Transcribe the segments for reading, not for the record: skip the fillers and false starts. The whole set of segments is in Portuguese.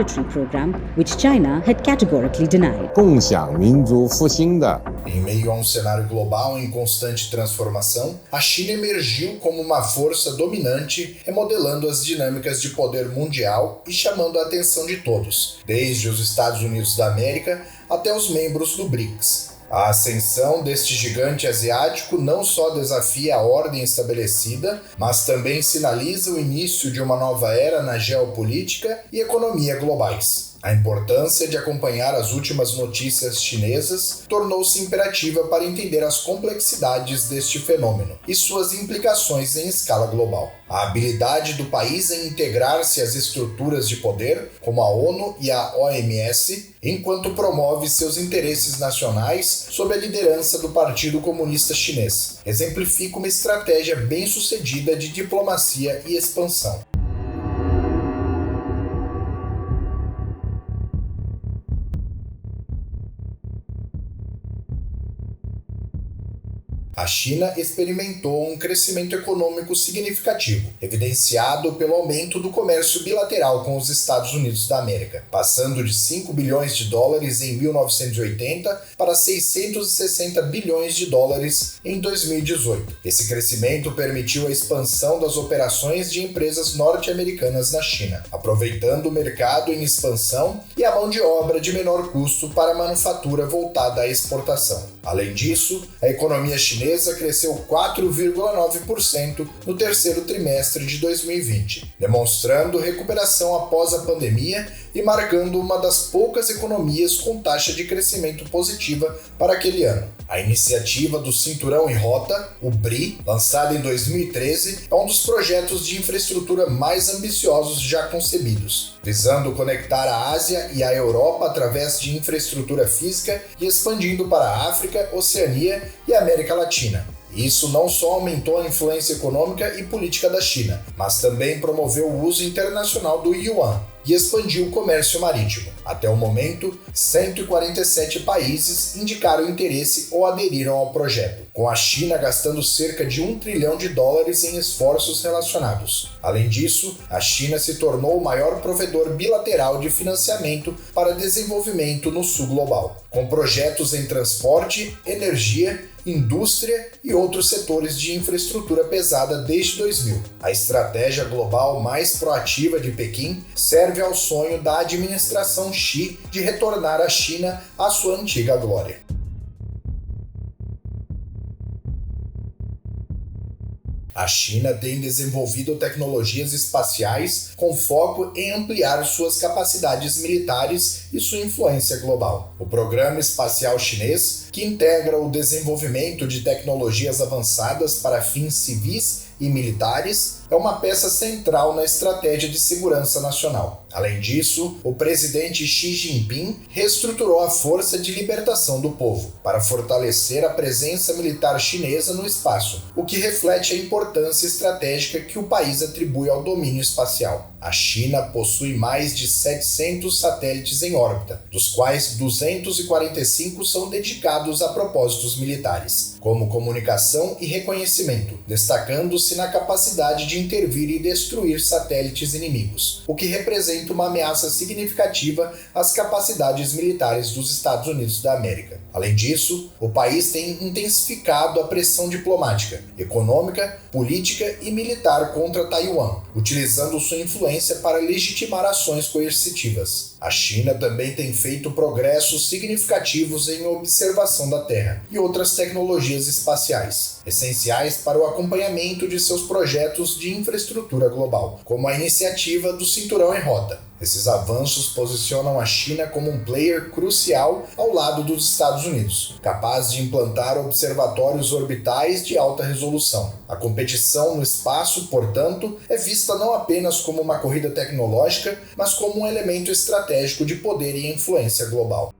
program, which China had categorically denied. 共享民族复兴的 Em meio a um cenário global em constante transformação, a China emergiu como uma força dominante, remodelando as dinâmicas de poder mundial e chamando a atenção de todos, desde os Estados Unidos da América até os membros do BRICS. A ascensão deste gigante asiático não só desafia a ordem estabelecida, mas também sinaliza o início de uma nova era na geopolítica e economia globais. A importância de acompanhar as últimas notícias chinesas tornou-se imperativa para entender as complexidades deste fenômeno e suas implicações em escala global. A habilidade do país em integrar-se às estruturas de poder, como a ONU e a OMS, enquanto promove seus interesses nacionais sob a liderança do Partido Comunista Chinês, exemplifica uma estratégia bem-sucedida de diplomacia e expansão. A China experimentou um crescimento econômico significativo, evidenciado pelo aumento do comércio bilateral com os Estados Unidos da América, passando de 5 bilhões de dólares em 1980 para 660 bilhões de dólares em 2018. Esse crescimento permitiu a expansão das operações de empresas norte-americanas na China, aproveitando o mercado em expansão e a mão de obra de menor custo para a manufatura voltada à exportação. Além disso, a economia chinesa cresceu 4,9% no terceiro trimestre de 2020, demonstrando recuperação após a pandemia e marcando uma das poucas economias com taxa de crescimento positiva para aquele ano. A iniciativa do Cinturão e Rota, o BRI, lançada em 2013, é um dos projetos de infraestrutura mais ambiciosos já concebidos, visando conectar a Ásia e a Europa através de infraestrutura física e expandindo para a África, Oceania e América Latina. Isso não só aumentou a influência econômica e política da China, mas também promoveu o uso internacional do yuan e expandiu o comércio marítimo. Até o momento, 147 países indicaram interesse ou aderiram ao projeto, com a China gastando cerca de $1 trilhão em esforços relacionados. Além disso, a China se tornou o maior provedor bilateral de financiamento para desenvolvimento no sul global, com projetos em transporte, energia, indústria e outros setores de infraestrutura pesada desde 2000. A estratégia global mais proativa de Pequim serve ao sonho da administração Xi de retornar a China à sua antiga glória. A China tem desenvolvido tecnologias espaciais com foco em ampliar suas capacidades militares e sua influência global. O Programa Espacial Chinês, que integra o desenvolvimento de tecnologias avançadas para fins civis e militares, é uma peça central na estratégia de segurança nacional. Além disso, o presidente Xi Jinping reestruturou a Força de Libertação do Povo para fortalecer a presença militar chinesa no espaço, o que reflete a importância estratégica que o país atribui ao domínio espacial. A China possui mais de 700 satélites em órbita, dos quais 245 são dedicados a propósitos militares, como comunicação e reconhecimento, destacando-se na capacidade de intervir e destruir satélites inimigos, o que representa uma ameaça significativa às capacidades militares dos Estados Unidos da América. Além disso, o país tem intensificado a pressão diplomática, econômica, política e militar contra Taiwan, utilizando sua influência para legitimar ações coercitivas. A China também tem feito progressos significativos em observação da Terra e outras tecnologias espaciais, essenciais para o acompanhamento de seus projetos de infraestrutura global, como a iniciativa do Cinturão e Rota. Esses avanços posicionam a China como um player crucial ao lado dos Estados Unidos, capaz de implantar observatórios orbitais de alta resolução. A competição no espaço, portanto, é vista não apenas como uma corrida tecnológica, mas como um elemento estratégico de poder e influência global.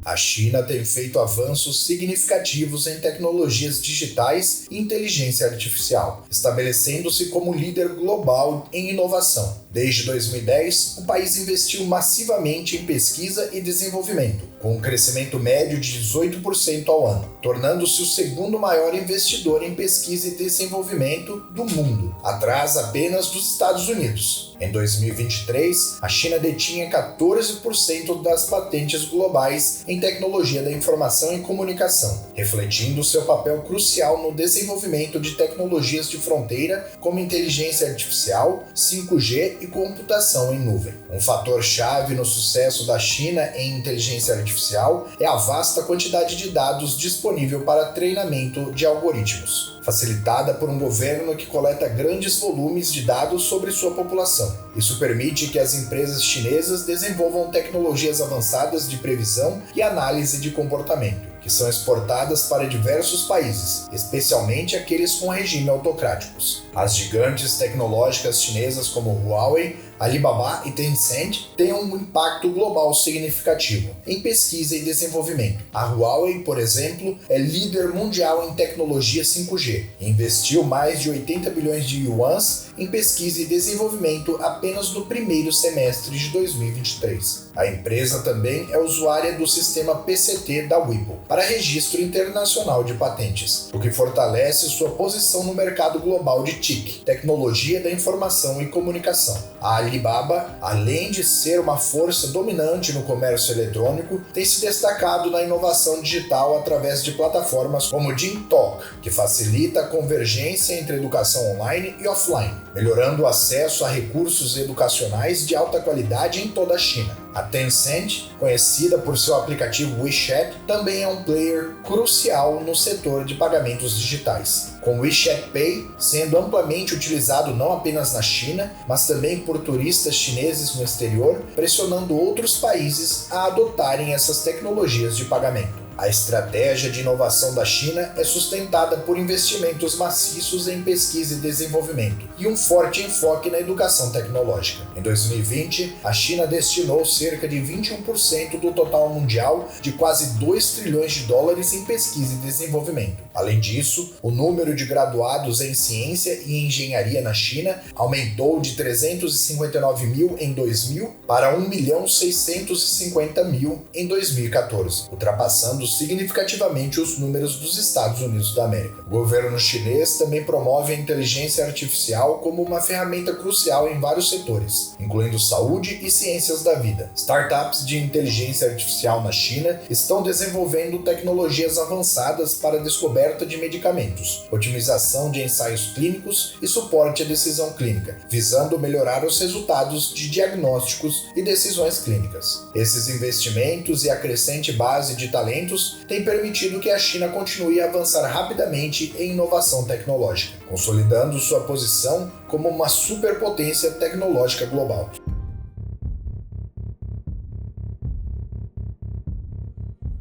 A China tem feito avanços significativos em tecnologias digitais e inteligência artificial, estabelecendo-se como líder global em inovação. Desde 2010, o país investiu massivamente em pesquisa e desenvolvimento, com um crescimento médio de 18% ao ano, tornando-se o segundo maior investidor em pesquisa e desenvolvimento do mundo, atrás apenas dos Estados Unidos. Em 2023, a China detinha 14% das patentes globais em tecnologia da informação e comunicação, refletindo seu papel crucial no desenvolvimento de tecnologias de fronteira como inteligência artificial, 5G e computação em nuvem. Um fator-chave no sucesso da China em inteligência artificial é a vasta quantidade de dados disponível para treinamento de algoritmos, facilitada por um governo que coleta grandes volumes de dados sobre sua população. Isso permite que as empresas chinesas desenvolvam tecnologias avançadas de previsão e análise de comportamento, que são exportadas para diversos países, especialmente aqueles com regime autocráticos. As gigantes tecnológicas chinesas como Huawei, Alibaba e Tencent têm um impacto global significativo em pesquisa e desenvolvimento. A Huawei, por exemplo, é líder mundial em tecnologia 5G e investiu mais de 80 bilhões de yuans em pesquisa e desenvolvimento apenas no primeiro semestre de 2023. A empresa também é usuária do sistema PCT da Weibo para registro internacional de patentes, o que fortalece sua posição no mercado global de TIC, tecnologia da informação e comunicação. A Alibaba, além de ser uma força dominante no comércio eletrônico, tem se destacado na inovação digital através de plataformas como DingTalk, que facilita a convergência entre educação online e offline, melhorando o acesso a recursos educacionais de alta qualidade em toda a China. A Tencent, conhecida por seu aplicativo WeChat, também é um player crucial no setor de pagamentos digitais, com o WeChat Pay sendo amplamente utilizado não apenas na China, mas também por turistas chineses no exterior, pressionando outros países a adotarem essas tecnologias de pagamento. A estratégia de inovação da China é sustentada por investimentos maciços em pesquisa e desenvolvimento e um forte enfoque na educação tecnológica. Em 2020, a China destinou cerca de 21% do total mundial de quase 2 trilhões de dólares em pesquisa e desenvolvimento. Além disso, o número de graduados em ciência e engenharia na China aumentou de 359 mil em 2000 para 1.650.000 em 2014, ultrapassando significativamente os números dos Estados Unidos da América. O governo chinês também promove a inteligência artificial como uma ferramenta crucial em vários setores, incluindo saúde e ciências da vida. Startups de inteligência artificial na China estão desenvolvendo tecnologias avançadas para a descoberta de medicamentos, otimização de ensaios clínicos e suporte à decisão clínica, visando melhorar os resultados de diagnósticos e decisões clínicas. Esses investimentos e a crescente base de talentos têm permitido que a China continue a avançar rapidamente em inovação tecnológica, consolidando sua posição como uma superpotência tecnológica global.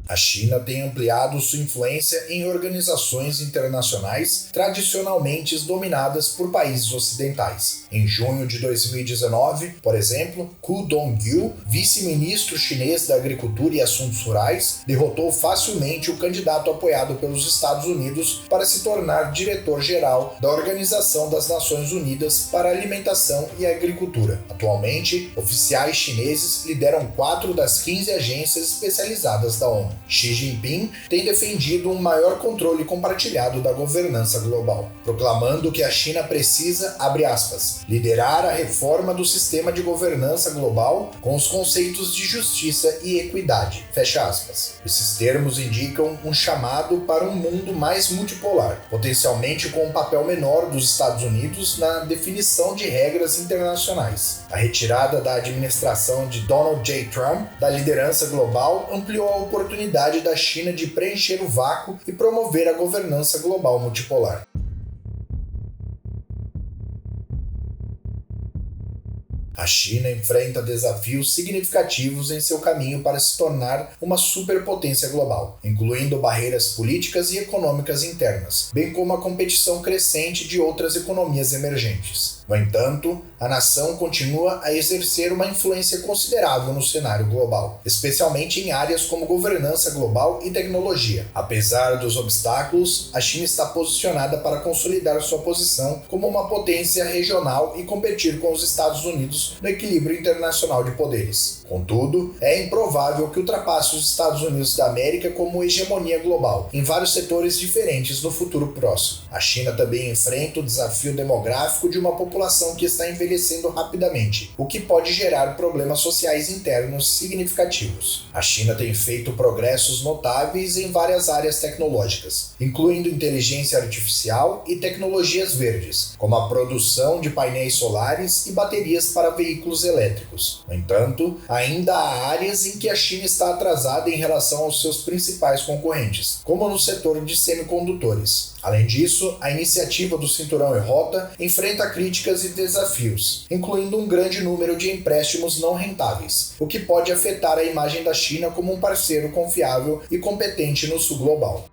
A China tem ampliado sua influência em organizações internacionais tradicionalmente dominadas por países ocidentais. Em junho de 2019, por exemplo, Hu Dongyu, vice-ministro chinês da Agricultura e Assuntos Rurais, derrotou facilmente o candidato apoiado pelos Estados Unidos para se tornar diretor-geral da Organização das Nações Unidas para a Alimentação e Agricultura. Atualmente, oficiais chineses lideram 4 das 15 agências especializadas da ONU. Xi Jinping tem defendido um maior controle compartilhado da governança global, proclamando que a China precisa, abre aspas, liderar a reforma do sistema de governança global com os conceitos de justiça e equidade, fecha aspas. Esses termos indicam um chamado para um mundo mais multipolar, potencialmente com um papel menor dos Estados Unidos na definição de regras internacionais. A retirada da administração de Donald J. Trump da liderança global ampliou a oportunidade da China de preencher o vácuo e promover a governança global multipolar. A China enfrenta desafios significativos em seu caminho para se tornar uma superpotência global, incluindo barreiras políticas e econômicas internas, bem como a competição crescente de outras economias emergentes. No entanto, a nação continua a exercer uma influência considerável no cenário global, especialmente em áreas como governança global e tecnologia. Apesar dos obstáculos, a China está posicionada para consolidar sua posição como uma potência regional e competir com os Estados Unidos no equilíbrio internacional de poderes. Contudo, é improvável que ultrapasse os Estados Unidos da América como hegemonia global, em vários setores diferentes no futuro próximo. A China também enfrenta o desafio demográfico de uma população que está envelhecendo rapidamente, o que pode gerar problemas sociais internos significativos. A China tem feito progressos notáveis em várias áreas tecnológicas, incluindo inteligência artificial e tecnologias verdes, como a produção de painéis solares e baterias para veículos elétricos. No entanto, ainda há áreas em que a China está atrasada em relação aos seus principais concorrentes, como no setor de semicondutores. Além disso, a iniciativa do Cinturão e Rota enfrenta críticas e desafios, incluindo um grande número de empréstimos não rentáveis, o que pode afetar a imagem da China como um parceiro confiável e competente no sul global.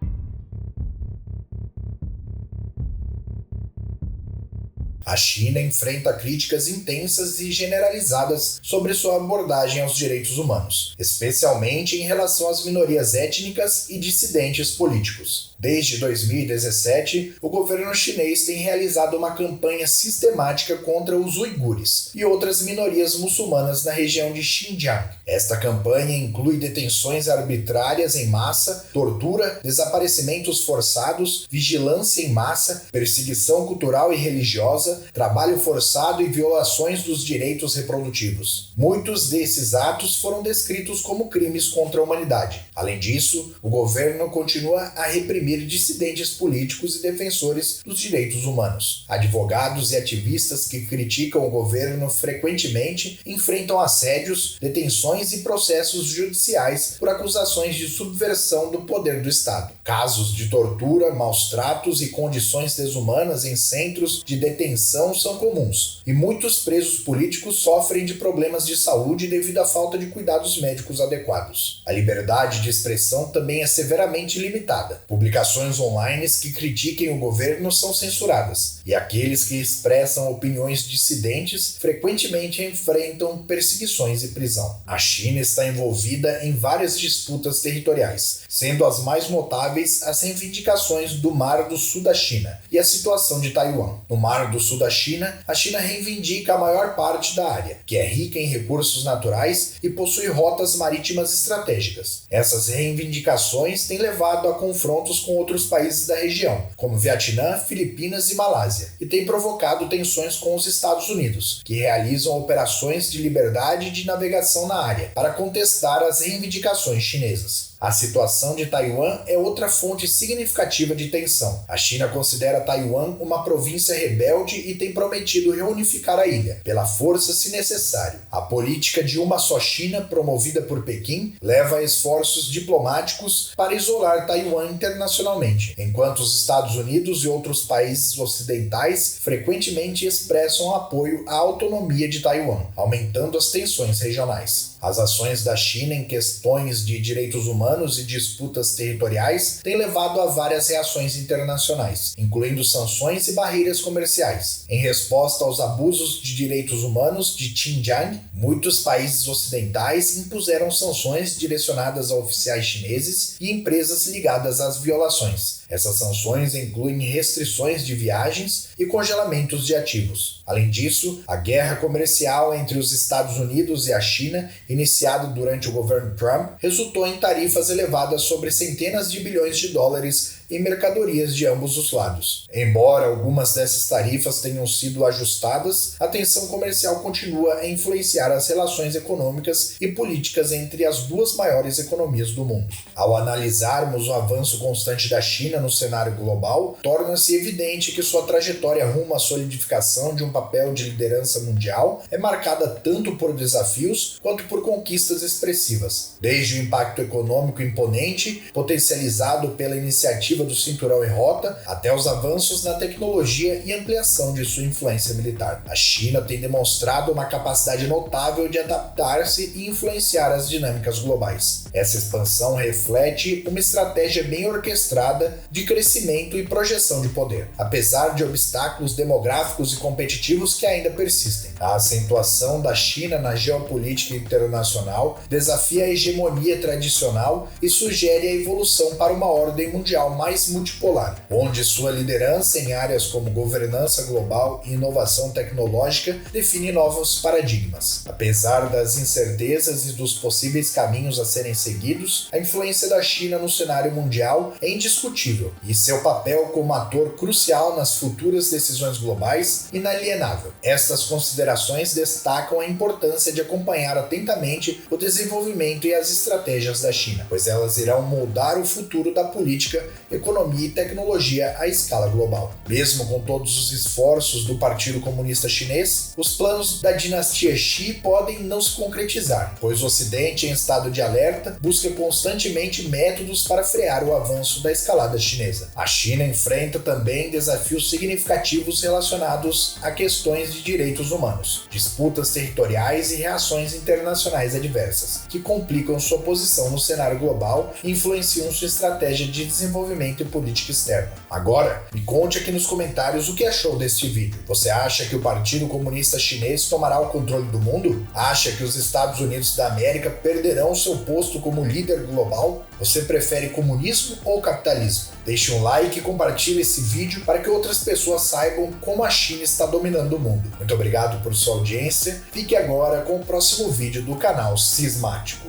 A China enfrenta críticas intensas e generalizadas sobre sua abordagem aos direitos humanos, especialmente em relação às minorias étnicas e dissidentes políticos. Desde 2017, o governo chinês tem realizado uma campanha sistemática contra os uigures e outras minorias muçulmanas na região de Xinjiang. Esta campanha inclui detenções arbitrárias em massa, tortura, desaparecimentos forçados, vigilância em massa, perseguição cultural e religiosa, trabalho forçado e violações dos direitos reprodutivos. Muitos desses atos foram descritos como crimes contra a humanidade. Além disso, o governo continua a reprimir dissidentes políticos e defensores dos direitos humanos. Advogados e ativistas que criticam o governo frequentemente enfrentam assédios, detenções e processos judiciais por acusações de subversão do poder do Estado. Casos de tortura, maus tratos e condições desumanas em centros de detenção são comuns, e muitos presos políticos sofrem de problemas de saúde devido à falta de cuidados médicos adequados. A liberdade de expressão também é severamente limitada. Publicações online que critiquem o governo são censuradas, e aqueles que expressam opiniões dissidentes frequentemente enfrentam perseguições e prisão. A China está envolvida em várias disputas territoriais, sendo as mais notáveis as reivindicações do Mar do Sul da China e a situação de Taiwan. No Mar do Sul da China, a China reivindica a maior parte da área, que é rica em recursos naturais e possui rotas marítimas estratégicas. Essas reivindicações têm levado a confrontos com outros países da região, como Vietnã, Filipinas e Malásia, e têm provocado tensões com os Estados Unidos, que realizam operações de liberdade de navegação na área para contestar as reivindicações chinesas. A situação de Taiwan é outra fonte significativa de tensão. A China considera Taiwan uma província rebelde e tem prometido reunificar a ilha, pela força se necessário. A política de uma só China, promovida por Pequim, leva a esforços diplomáticos para isolar Taiwan internacionalmente, enquanto os Estados Unidos e outros países ocidentais frequentemente expressam apoio à autonomia de Taiwan, aumentando as tensões regionais. As ações da China em questões de direitos humanos e disputas territoriais têm levado a várias reações internacionais, incluindo sanções e barreiras comerciais. Em resposta aos abusos de direitos humanos de Xinjiang, muitos países ocidentais impuseram sanções direcionadas a oficiais chineses e empresas ligadas às violações. Essas sanções incluem restrições de viagens e congelamentos de ativos. Além disso, a guerra comercial entre os Estados Unidos e a China, iniciada durante o governo Trump, resultou em tarifas elevadas sobre centenas de bilhões de dólares em mercadorias de ambos os lados. Embora algumas dessas tarifas tenham sido ajustadas, a tensão comercial continua a influenciar as relações econômicas e políticas entre as duas maiores economias do mundo. Ao analisarmos o avanço constante da China no cenário global, torna-se evidente que sua trajetória rumo à solidificação de um papel de liderança mundial é marcada tanto por desafios quanto por conquistas expressivas, desde o impacto econômico imponente, potencializado pela iniciativa do Cinturão e Rota, até os avanços na tecnologia e ampliação de sua influência militar. A China tem demonstrado uma capacidade notável de adaptar-se e influenciar as dinâmicas globais. Essa expansão reflete uma estratégia bem orquestrada de crescimento e projeção de poder, apesar de obstáculos demográficos e competitivos que ainda persistem. A acentuação da China na geopolítica internacional desafia a hegemonia tradicional e sugere a evolução para uma ordem mundial mais mais multipolar, onde sua liderança em áreas como governança global e inovação tecnológica define novos paradigmas. Apesar das incertezas e dos possíveis caminhos a serem seguidos, a influência da China no cenário mundial é indiscutível e seu papel como ator crucial nas futuras decisões globais inalienável. Estas considerações destacam a importância de acompanhar atentamente o desenvolvimento e as estratégias da China, pois elas irão moldar o futuro da política, economia e tecnologia à escala global. Mesmo com todos os esforços do Partido Comunista Chinês, os planos da dinastia Xi podem não se concretizar, pois o Ocidente, em estado de alerta, busca constantemente métodos para frear o avanço da escalada chinesa. A China enfrenta também desafios significativos relacionados a questões de direitos humanos, disputas territoriais e reações internacionais adversas, que complicam sua posição no cenário global e influenciam sua estratégia de desenvolvimento e política externa. Agora, me conte aqui nos comentários o que achou deste vídeo. Você acha que o Partido Comunista Chinês tomará o controle do mundo? Acha que os Estados Unidos da América perderão seu posto como líder global? Você prefere comunismo ou capitalismo? Deixe um like e compartilhe esse vídeo para que outras pessoas saibam como a China está dominando o mundo. Muito obrigado por sua audiência. Fique agora com o próximo vídeo do canal Cismático.